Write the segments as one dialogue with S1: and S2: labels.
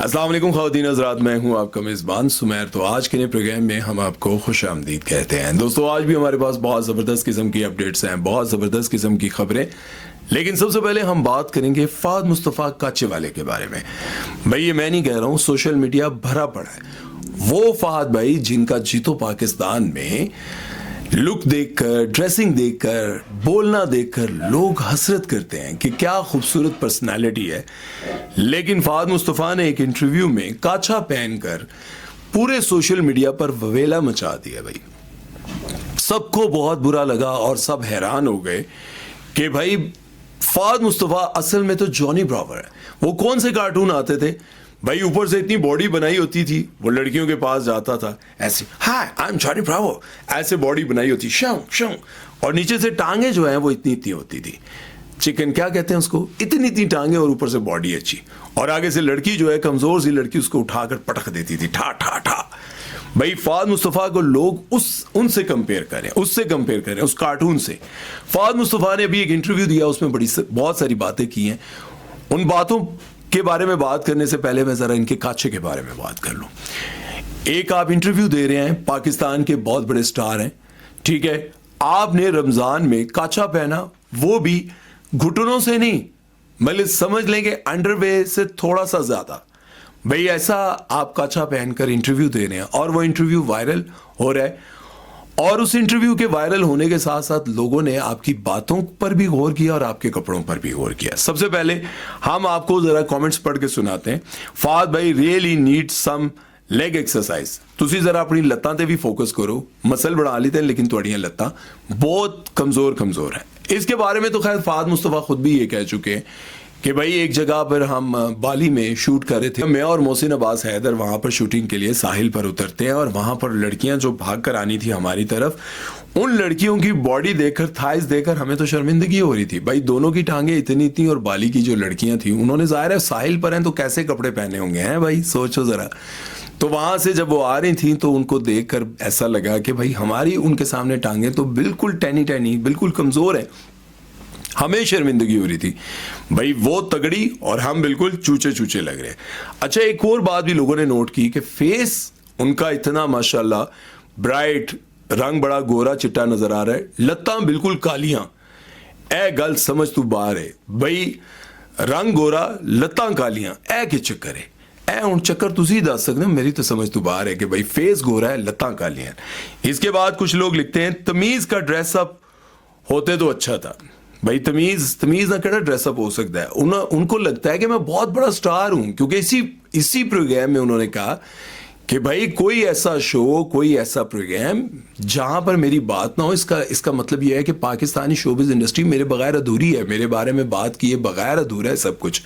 S1: अस्सलाम वालेकुम ख़वातीन हज़रात, मैं हूं आपका मेज़बान सुमैर। तो आज के नए प्रोग्राम में हम आपको खुश आमदीद कहते हैं। दोस्तों, आज भी हमारे पास बहुत ज़बरदस्त किस्म की अपडेट्स हैं, बहुत ज़बरदस्त किस्म की खबरें। लेकिन सबसे पहले हम बात करेंगे फ़ाद मुस्तफ़ा काचे वाले के बारे में। भाई, ये मैं नहीं कह रहा हूँ, सोशल मीडिया भरा पड़ा है। वो फ़ाद भाई जिनका जीतो पाकिस्तान में लुक देखकर, ड्रेसिंग देखकर, बोलना देखकर लोग हसरत करते हैं कि क्या खूबसूरत पर्सनालिटी है। लेकिन फ़ाद मुस्तफ़ा ने एक इंटरव्यू में काचा पहनकर पूरे सोशल मीडिया पर ववेला मचा दिया। भाई, सबको बहुत बुरा लगा और सब हैरान हो गए कि भाई फ़ाद मुस्तफ़ा असल में तो जॉनी ब्रावो है। वो कौन से कार्टून आते थे भाई, ऊपर से इतनी बॉडी बनाई होती थी, वो लड़कियों के पास जाता था ऐसे, हाय आई एम जॉनी ब्रावो, ऐसे बॉडी बनाई होती शं शं, और नीचे से टांगे जो है वो इतनी इतनी होती थी। चिकन क्या कहते हैं उसको, इतनी इतनी टांगे और ऊपर से बॉडी अच्छी, और आगे से लड़की जो है कमजोर सी लड़की, उसको उठाकर पटक देती थी ठा ठा ठा। भाई, फ़ाद मुस्तफ़ा को लोग उनसे कंपेयर करें, उससे कंपेयर करें, उस कार्टून से। फ़ाद मुस्तफ़ा ने अभी एक इंटरव्यू दिया, उसमें बहुत सारी बातें की हैं। उन बातों के बारे में बात करने से पहले मैं ज़रा इनके काचे के बारे में बात कर लूँ। एक आप इंटरव्यू दे रहे हैं, पाकिस्तान के बहुत बड़े स्टार हैं, ठीक है, आपने रमज़ान में काचा पहना, वो भी घुटनों से नहीं, मतलब समझ लेंगे अंडरवे से थोड़ा सा ज़्यादा। भाई, ऐसा आप काचा पहनकर इंटरव्यू दे रहे हैं और वो इंटरव्यू वायरल हो रहा है। और उस इंटरव्यू के वायरल होने के साथ साथ लोगों ने आपकी बातों पर भी गौर किया और आपके कपड़ों पर भी गौर किया। सबसे पहले हम आपको जरा कमेंट्स पढ़ के सुनाते हैं। फ़ाद भाई really need some leg exercise. तुसी जरा अपनी लत्तां ते भी फोकस करो, मसल बढ़ा लेते हैं लेकिन तुहाड़ियां लत्तां बहुत कमजोर है। इसके बारे में तो खैर फ़ाद मुस्तफ़ा खुद भी ये कह चुके हैं कि भाई एक जगह पर हम बाली में शूट कर रहे थे, मैं और मोहसिन अब्बास हैदर वहाँ पर शूटिंग के लिए साहिल पर उतरते हैं, और वहाँ पर लड़कियाँ जो भाग कर आनी थी हमारी तरफ, उन लड़कियों की बॉडी देखकर, थाइस देखकर हमें तो शर्मिंदगी हो रही थी। भाई, दोनों की टांगे इतनी थी, और बाली की जो लड़कियाँ थी उन्होंने, ज़ाहिर है साहिल पर हैं तो कैसे कपड़े पहने होंगे हैं भाई, सोचो ज़रा। तो वहाँ से जब वो आ रही थी तो उनको देखकर ऐसा लगा कि भाई हमारी उनके सामने टांगे तो बिल्कुल टैनी टैनी, बिल्कुल कमज़ोर है, हमें शर्मिंदगी हो रही थी। भाई, वो तगड़ी और हम बिल्कुल चूचे चूचे लग रहे हैं। अच्छा, एक और बात भी लोगों ने नोट की कि फेस उनका इतना माशाल्लाह ब्राइट, रंग बड़ा गोरा चिट्टा नजर आ रहा है, लत्तां बिल्कुल कालियां। ए गल समझ तू बाहर है भाई, रंग गोरा लत्तां कालियां, ए के चक्कर है? ए हुण चक्कर तुसी दस सकते हो, मेरी तो समझ तू बाहर है कि भाई फेस गोरा है, लत्तां कालियां। इसके बाद कुछ लोग लिखते हैं तमीज का ड्रेसअप होते तो अच्छा था। भाई, तमीज ना केड़ा ड्रेसअप हो सकता है? उनको लगता है कि मैं बहुत बड़ा स्टार हूं, क्योंकि इसी प्रोग्राम में उन्होंने कहा कि भाई कोई ऐसा शो, कोई ऐसा प्रोग्राम जहां पर मेरी बात ना हो, इसका मतलब यह है कि पाकिस्तानी शोबिज़ इंडस्ट्री मेरे बगैर अधूरी है, मेरे बारे में बात किए बगैर अधूरा है सब कुछ।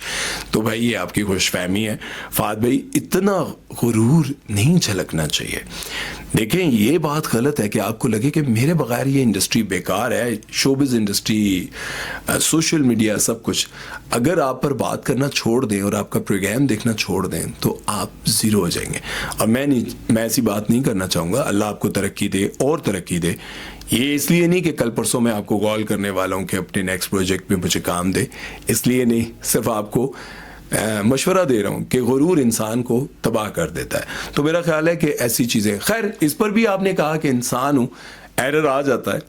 S1: तो भाई, ये आपकी खुशफहमी है। फ़ाद भाई, इतना गुरूर नहीं झलकना चाहिए। देखें, ये बात गलत है कि आपको लगे कि मेरे बगैर ये इंडस्ट्री बेकार है, शोबिज़ इंडस्ट्री, सोशल मीडिया, सब कुछ। अगर आप पर बात करना छोड़ दें और आपका प्रोग्राम देखना छोड़ दें तो आप ज़ीरो हो जाएंगे। और मैं ऐसी बात नहीं करना चाहूँगा। अल्लाह आपको तरक्की दे और तरक्की दे। ये इसलिए नहीं कि कल परसों मैं आपको कॉल करने वाला हूँ कि अपने नेक्स्ट प्रोजेक्ट में मुझे काम दे, इसलिए नहीं, सिर्फ आपको मशवरा दे रहा हूँ कि गुरूर इंसान को तबाह कर देता है। तो मेरा ख्याल है कि ऐसी चीज़ें, खैर इस पर भी आपने कहा कि इंसान हूँ, एरर आ जाता है,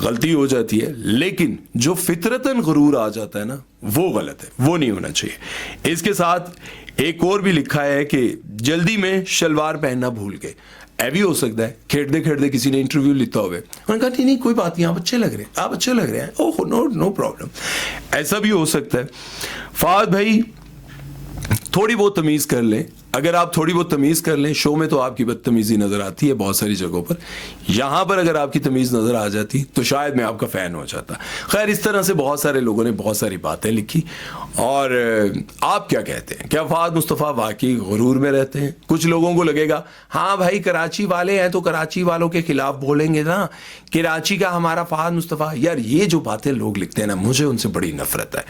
S1: गलती हो जाती है, लेकिन जो फितरतन गुरूर आ जाता है ना, वो गलत है, वो नहीं होना चाहिए। इसके साथ एक और भी लिखा है कि जल्दी में शलवार पहनना भूल गए। ऐ भी हो सकता है, खेड़ते खेड़ते किसी ने इंटरव्यू लिखा हुए, उन्होंने कहा नहीं कोई बात नहीं, आप अच्छे लग रहे हैं, आप अच्छे लग रहे हैं, ओह नो प्रॉब्लम, ऐसा भी हो सकता है। फ़ाद भाई, थोड़ी बहुत तमीज कर लें। अगर आप थोड़ी बहुत तमीज कर लें, शो में तो आपकी बदतमीजी नजर आती है बहुत सारी जगहों पर, यहां पर अगर आपकी तमीज नजर आ जाती तो शायद मैं आपका फैन हो जाता। खैर, इस तरह से बहुत सारे लोगों ने बहुत सारी बातें लिखी। और आप क्या कहते हैं, क्या फ़ाद मुस्तफ़ा वाकई गुरूर में रहते हैं? कुछ लोगों को लगेगा हाँ भाई, कराची वाले हैं तो कराची वालों के खिलाफ बोलेंगे ना, कराची का हमारा फ़ाद मुस्तफ़ा। यार, ये जो बातें लोग लिखते हैं ना, मुझे उनसे बड़ी नफरत है।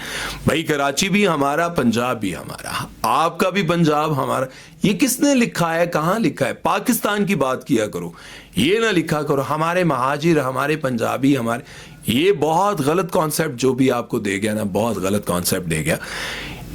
S1: भाई, कराची भी हमारा, पंजाब भी हमारा, आपका भी पंजाब हमारा। ये किसने लिखा है, कहां लिखा है? पाकिस्तान की बात किया करो, ये ना लिखा करो हमारे महाजिर, हमारे पंजाबी, हमारे। ये बहुत गलत कॉन्सेप्ट जो भी आपको दे गया ना, बहुत गलत कॉन्सेप्ट दे गया।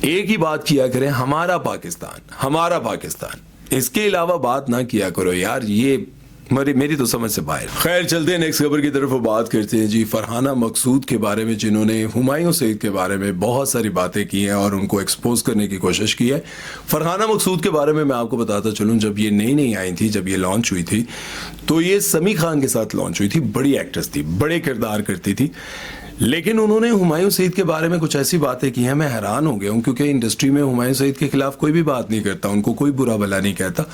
S1: एक ही बात किया करें, हमारा पाकिस्तान, हमारा पाकिस्तान। इसके अलावा बात ना किया करो यार, ये मेरी तो समझ से बाहर। खैर चलते हैं नेक्स्ट खबर की तरफ, बात करते हैं जी फरहाना मकसूद के बारे में, जिन्होंने हुमायूं सईद के बारे में बहुत सारी बातें की हैं और उनको एक्सपोज करने की कोशिश की है। फरहाना मकसूद के बारे में मैं आपको बताता चलूं, जब ये नई नई आई थी, जब ये लॉन्च हुई थी, तो ये समी खान के साथ लॉन्च हुई थी। बड़ी एक्ट्रेस थी, बड़े किरदार करती थी, लेकिन उन्होंने हुमायूं सईद के बारे में कुछ ऐसी बातें की हैं, मैं हैरान हो गया हूं, क्योंकि इंडस्ट्री में हुमायूं सईद के खिलाफ कोई भी बात नहीं करता, उनको कोई बुरा भला नहीं कहता।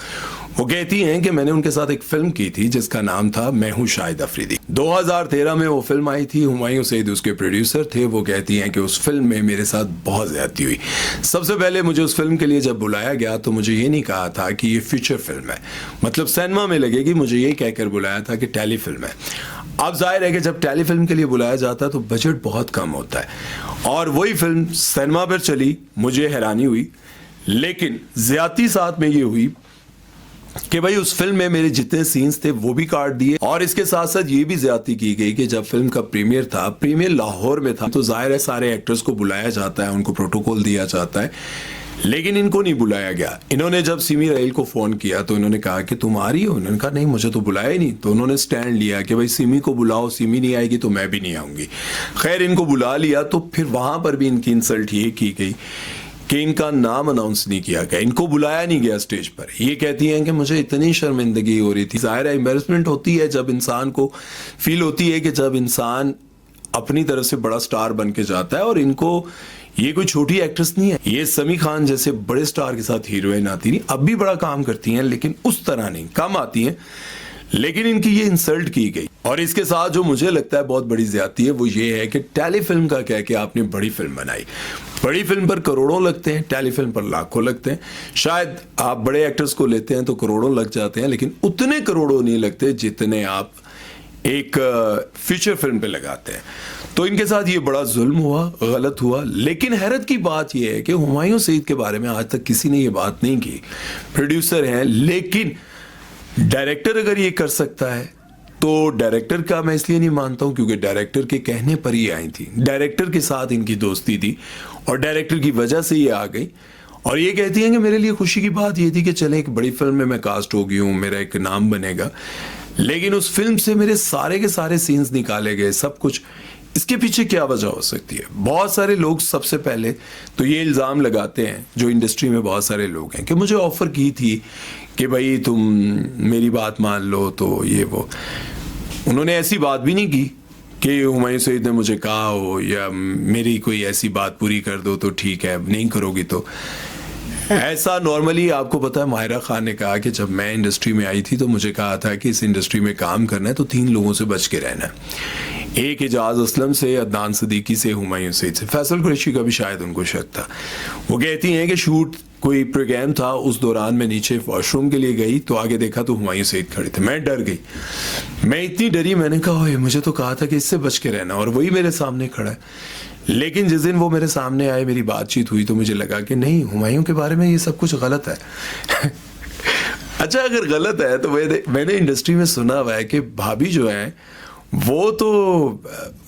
S1: वो कहती हैं कि मैंने उनके साथ एक फिल्म की थी जिसका नाम था मैं हूं शाहिद अफरीदी। 2013 में वो फिल्म आई थी, हुमायूं सईद उसके प्रोड्यूसर थे। वो कहती हैं कि उस फिल्म में मेरे साथ बहुत ज्यादती हुई। सबसे पहले मुझे उस फिल्म के लिए जब बुलाया गया तो मुझे ये नहीं कहा था कि ये फीचर फिल्म है, मतलब सिनेमा में लगेगी, मुझे ये कहकर बुलाया था कि टेली फिल्म है। अब जाहिर है कि जब टेली फिल्म के लिए बुलाया जाता है तो बजट बहुत कम होता है, और वही फिल्म सिनेमा पर चली, मुझे हैरानी हुई। लेकिन ज्यादती साथ में ये हुई कि भाई उस फिल्म में मेरे जितने सीन्स थे वो भी काट दिए, और इसके साथ साथ ये भी ज्यादती की गई कि जब फिल्म का प्रीमियर था, प्रीमियर लाहौर में था, तो जाहिर है सारे एक्टर्स को बुलाया जाता है, उनको प्रोटोकॉल दिया जाता है, लेकिन इनको नहीं बुलाया गया। इन्होंने जब सिमी रहील को फोन किया तो इन्होंने कहा कि तुम आ रही हो, उन्होंने कहा नहीं मुझे तो बुलाया ही नहीं। तो उन्होंने स्टैंड लिया कि भाई सिमी को बुलाओ, सिमी नहीं आएगी तो मैं भी नहीं आऊंगी। खैर इनको बुला लिया, तो फिर वहां पर भी इनकी इंसल्ट ये की गई कि इनका नाम अनाउंस नहीं किया गया, इनको बुलाया नहीं गया स्टेज पर। ये कहती हैं कि मुझे इतनी शर्मिंदगी हो रही थी। जाहिर है एम्बैरेसमेंट होती है, जब इंसान को फील होती है कि जब इंसान अपनी तरफ से बड़ा स्टार बन के जाता है, और इनको ये कोई छोटी एक्ट्रेस नहीं है, ये समी खान जैसे बड़े स्टार के साथ हीरोइन आती नहीं, अब भी बड़ा काम करती हैं लेकिन उस तरह नहीं, कम आती हैं, लेकिन इनकी ये इंसल्ट की गई। और इसके साथ जो मुझे लगता है बहुत बड़ी ज्यादती है वो ये है कि टेली फिल्म का कह के आपने बड़ी फिल्म बनाई। बड़ी फिल्म पर करोड़ों लगते हैं, टेली फिल्म पर लाखों लगते हैं। शायद आप बड़े एक्टर्स को लेते हैं तो करोड़ों लग जाते हैं, लेकिन उतने करोड़ों नहीं लगते जितने आप एक फीचर फिल्म पे लगाते हैं। तो इनके साथ ये बड़ा जुल्म हुआ, गलत हुआ। लेकिन हैरत की बात यह है कि हुमायूं सईद के बारे में आज तक किसी ने ये बात नहीं की। प्रोड्यूसर हैं, लेकिन डायरेक्टर अगर ये कर सकता है तो डायरेक्टर का मैं इसलिए नहीं मानता हूं क्योंकि डायरेक्टर के कहने पर ही आई थी, डायरेक्टर के साथ इनकी दोस्ती थी और डायरेक्टर की वजह से ये आ गई। और ये कहती हैं कि मेरे लिए खुशी की बात ये थी कि चले एक बड़ी फिल्म में मैं कास्ट हो गई हूँ, मेरा एक नाम बनेगा, लेकिन उस फिल्म से मेरे सारे के सारे सीन्स निकाले गए, सब कुछ। इसके पीछे क्या वजह हो सकती है? बहुत सारे लोग सबसे पहले तो ये इल्ज़ाम लगाते हैं, जो इंडस्ट्री में बहुत सारे लोग हैं, कि मुझे ऑफर की थी कि भाई तुम मेरी बात मान लो, तो ये वो। उन्होंने ऐसी बात भी नहीं की कि हुमायूं सईद ने मुझे कहा हो या मेरी कोई ऐसी बात पूरी कर दो तो ठीक है, नहीं करोगी तो। ऐसा नॉर्मली आपको पता है माहिरा खान ने कहा कि जब मैं इंडस्ट्री में आई थी तो मुझे कहा था कि इस इंडस्ट्री में काम करना है तो 3 लोगों से बच के रहना है। एक एजाज असलम से, अदनान सदीकी से, हुमायूं सईद से। फैसल कुरैशी का भी शायद उनको शक था। वो कहती हैं कि शूट कोई प्रोग्राम था, उस दौरान मैं नीचे वॉशरूम के लिए गई तो आगे देखा तो हुमायूं सईद खड़े थे। मैं डर गई, मैं इतनी डरी, मैंने कहा ओए मुझे तो कहा था कि इससे बच के रहना, और वही मेरे सामने खड़ा है। लेकिन जिस दिन वो मेरे सामने आए, मेरी बातचीत हुई, तो मुझे लगा कि नहीं, हुमायूं के बारे में ये सब कुछ गलत है। अच्छा, अगर गलत है तो मैंने इंडस्ट्री में सुना हुआ है कि भाभी जो है वो तो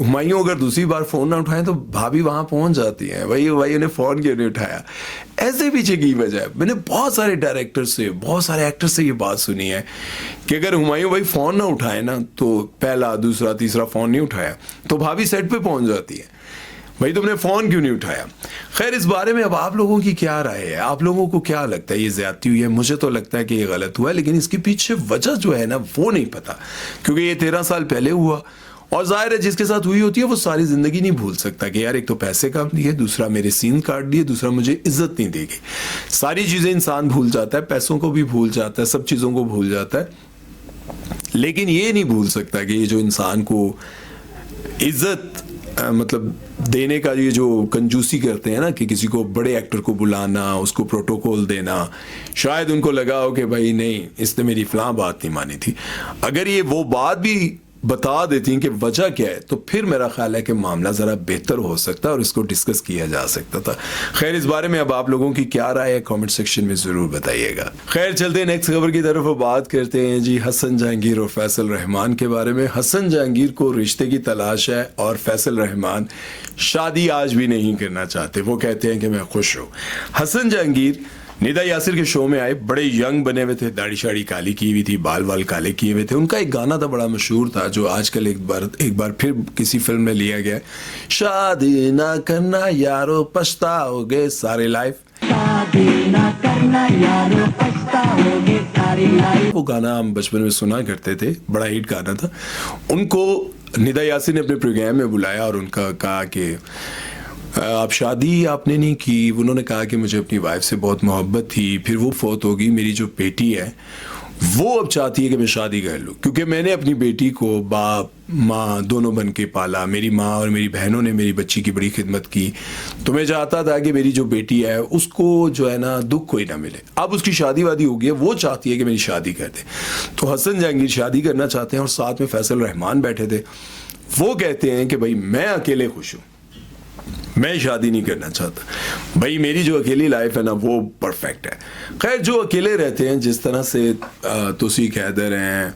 S1: हुमायूं अगर दूसरी बार फोन ना उठाएं तो भाभी वहां पहुंच जाती हैं, भाई उन्हें फोन क्यों नहीं उठाया। ऐसे पीछे की वजह है। मैंने बहुत सारे डायरेक्टर से, बहुत सारे एक्टर से ये बात सुनी है कि अगर हुमायूं भाई फोन ना उठाए ना, तो पहला, दूसरा, तीसरा फोन नहीं उठाया तो भाभी सेट पे पहुंच जाती है, भाई तुमने फोन क्यों नहीं उठाया। खैर, इस बारे में अब आप लोगों की क्या राय है? आप लोगों को क्या लगता है, ये ज्यादती हुई है? मुझे तो लगता है कि ये गलत हुआ है, लेकिन इसके पीछे वजह जो है ना वो नहीं पता, क्योंकि ये 13 साल पहले हुआ। और जाहिर है जिसके साथ हुई होती है वो सारी जिंदगी नहीं भूल सकता कि यार एक तो पैसे कम दिए, दूसरा मेरे सीन काट दिए, दूसरा मुझे इज्जत नहीं दी गई। सारी चीजें इंसान भूल जाता है, पैसों को भी भूल जाता है, सब चीजों को भूल जाता है, लेकिन ये नहीं भूल सकता कि ये जो इंसान को इज्जत मतलब देने का, ये जो कंजूसी करते हैं ना कि किसी को, बड़े एक्टर को बुलाना, उसको प्रोटोकॉल देना, शायद उनको लगा हो कि भाई नहीं, इसने मेरी फलां बात नहीं मानी थी। अगर ये वो बात भी बता देती कि वजह क्या है, तो फिर मेरा ख्याल है कि मामला ज़रा बेहतर हो सकता है और इसको डिस्कस किया जा सकता था। खैर, इस बारे में अब आप लोगों की क्या राय है कमेंट सेक्शन में ज़रूर बताइएगा। खैर, चलते हैं नेक्स्ट खबर की तरफ। बात करते हैं जी हसन जहांगीर और फैसल रहमान के बारे में। हसन जहांगीर को रिश्ते की तलाश है और फैसल रहमान शादी आज भी नहीं करना चाहते। वो कहते हैं कि मैं खुश हूँ। हसन जहांगीर निदा यासिर के शो में आए, बड़े यंग बने हुए थे, दाढ़ी शाड़ी काली की हुई थी, बाल वाल काले किए हुए थे। उनका एक गाना था बड़ा मशहूर था जो आजकल एक बार फिर किसी फिल्म में लिया गया, शादी ना करना यारो पछताओगे सारी लाइफ, शादी ना करना यारो पछताओगे सारी लाइफ। वो गाना हम बचपन में सुना करते थे, बड़ा हिट गाना था। उनको निदा यासिर ने अपने प्रोग्राम में बुलाया और उनका कहा कि आप शादी आपने नहीं की। उन्होंने कहा कि मुझे अपनी वाइफ से बहुत मोहब्बत थी, फिर वो फौत होगी, मेरी जो बेटी है वो अब चाहती है कि मैं शादी कर लूँ, क्योंकि मैंने अपनी बेटी को बाप माँ दोनों बन के पाला। मेरी माँ और मेरी बहनों ने मेरी बच्ची की बड़ी खिदमत की, तो मैं चाहता था कि मेरी जो बेटी है उसको जो है ना दुख कोई ना मिले। अब उसकी शादी वादी हो गई है, वो चाहती है कि मेरी शादी कर दे। तो हसन जहांगीर शादी करना चाहते हैं और साथ में फैसल रहमान बैठे थे। वो कहते हैं कि भाई मैं अकेले खुश हूँ, मैं शादी नहीं करना चाहता, भाई मेरी जो अकेली लाइफ है ना वो परफेक्ट है। खैर, जो अकेले रहते हैं जिस तरह से तौसीक हैदर हैं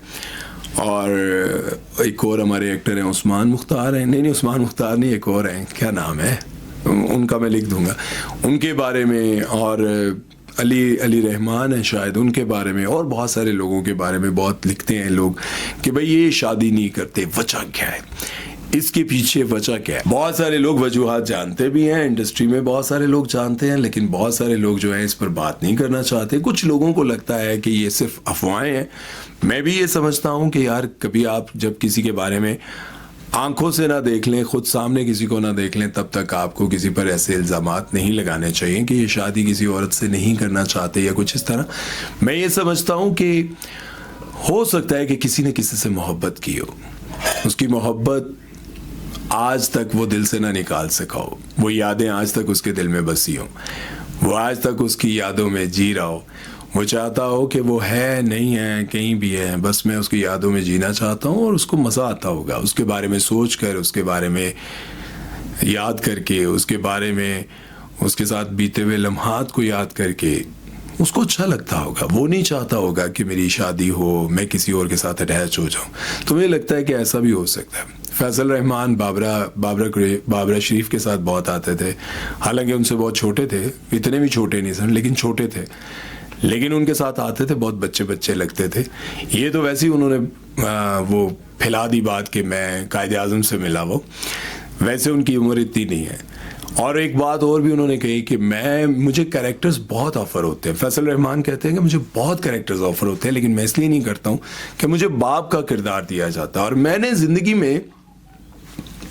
S1: और एक और हमारे एक्टर हैं उस्मान मुख्तार हैं, नहीं उस्मान मुख्तार नहीं, एक और हैं, क्या नाम है उनका, मैं लिख दूंगा, उनके बारे में, और अली रहमान है शायद, उनके बारे में, और बहुत सारे लोगों के बारे में बहुत लिखते हैं लोग कि भाई ये शादी नहीं करते, वजह क्या है, इसके पीछे वजह क्या है। बहुत सारे लोग वजूहात जानते भी हैं, इंडस्ट्री में बहुत सारे लोग जानते हैं, लेकिन बहुत सारे लोग जो है इस पर बात नहीं करना चाहते। कुछ लोगों को लगता है कि ये सिर्फ अफवाहें हैं। मैं भी ये समझता हूँ कि यार कभी आप जब किसी के बारे में आंखों से ना देख लें, खुद सामने किसी को ना देख लें, तब तक आपको किसी पर ऐसे इल्ज़ामात नहीं लगाने चाहिए कि ये शादी किसी औरत से नहीं करना चाहते या कुछ इस तरह। मैं ये समझता हूँ कि हो सकता है कि किसी ने किसी से मोहब्बत की हो, उसकी मोहब्बत आज तक वो दिल से ना निकाल सका हो, वो यादें आज तक उसके दिल में बसी हो, वो आज तक उसकी यादों में जी रहा हो, वो चाहता हो कि वो है नहीं है कहीं भी है, बस मैं उसकी यादों में जीना चाहता हूँ, और उसको मज़ा आता होगा उसके बारे में सोच कर, उसके बारे में याद करके, उसके बारे में उसके साथ बीते हुए लम्हात को याद करके उसको अच्छा लगता होगा। वो नहीं चाहता होगा कि मेरी शादी हो, मैं किसी और के साथ अटैच हो जाऊं। तो मुझे लगता है कि ऐसा भी हो सकता है। फैसल रहमान बाबरा शरीफ के साथ बहुत आते थे, हालांकि उनसे बहुत छोटे थे, इतने भी छोटे नहीं सन, लेकिन छोटे थे, लेकिन उनके साथ आते थे, बहुत बच्चे बच्चे लगते थे। ये तो वैसे ही उन्होंने वो फैला दी बात कि मैं कायदे आज़म से मिला, वो वैसे उनकी उम्र इतनी नहीं है। और एक बात और भी उन्होंने कही कि मुझे कैरेक्टर्स बहुत ऑफर होते हैं। फैसल रहमान कहते हैं कि मुझे बहुत कैरेक्टर्स ऑफर होते हैं, लेकिन मैं इसलिए नहीं करता हूँ कि मुझे बाप का किरदार दिया जाता है, और मैंने ज़िंदगी में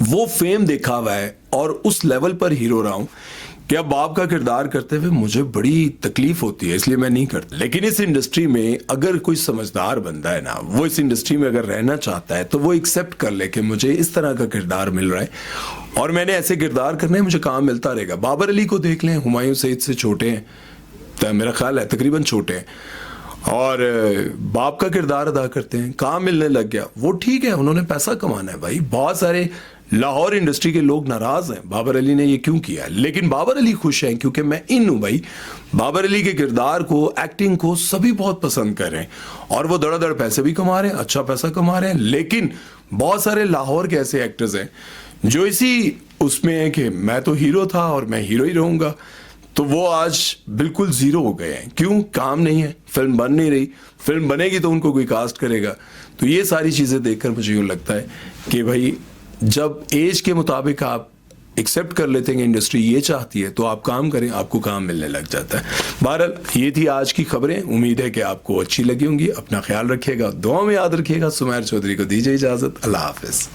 S1: वो फेम देखा हुआ है और उस लेवल पर हीरो रहा हूँ कि अब बाप का किरदार करते हुए मुझे बड़ी तकलीफ होती है, इसलिए मैं नहीं करता। लेकिन इस इंडस्ट्री में अगर कोई समझदार बंदा है ना, वो इस इंडस्ट्री में अगर रहना चाहता है तो वो एक्सेप्ट कर ले कि मुझे इस तरह का किरदार मिल रहा है और मैंने ऐसे किरदार करने हैं, मुझे काम मिलता रहेगा। बाबर अली को देख लें, हुमायूं सईद से छोटे हैं, तो मेरा ख्याल है तकरीबन छोटे हैं, और बाप का किरदार अदा करते हैं, काम मिलने लग गया, वो ठीक है, उन्होंने पैसा कमाना है भाई। बहुत सारे लाहौर इंडस्ट्री के लोग नाराज हैं बाबर अली ने ये क्यों किया, लेकिन बाबर अली खुश हैं क्योंकि मैं इन हूं भाई। बाबर अली के किरदार को, एक्टिंग को सभी बहुत पसंद कर रहे हैं और वो धड़ाधड़ पैसे भी कमा रहे हैं, अच्छा पैसा कमा रहे हैं। लेकिन बहुत सारे लाहौर के ऐसे एक्टर्स हैं जो इसी उसमें है कि मैं तो हीरो था और मैं हीरो ही रहूंगा, तो वो आज बिल्कुल जीरो हो गए हैं। क्यों? काम नहीं है, फिल्म बन नहीं रही, फिल्म बनेगी तो उनको कोई कास्ट करेगा। तो ये सारी चीज़ें देखकर मुझे यूँ लगता है कि भाई जब एज के मुताबिक आप एक्सेप्ट कर लेते हैं इंडस्ट्री ये चाहती है तो आप काम करें, आपको काम मिलने लग जाता है। बहरहाल ये थी आज की खबरें, उम्मीद है कि आपको अच्छी लगी होंगी। अपना ख्याल रखिएगा, दुआ में याद रखिएगा। सुमैर चौधरी को दीजिए इजाज़त, अल्लाह हाफिज़।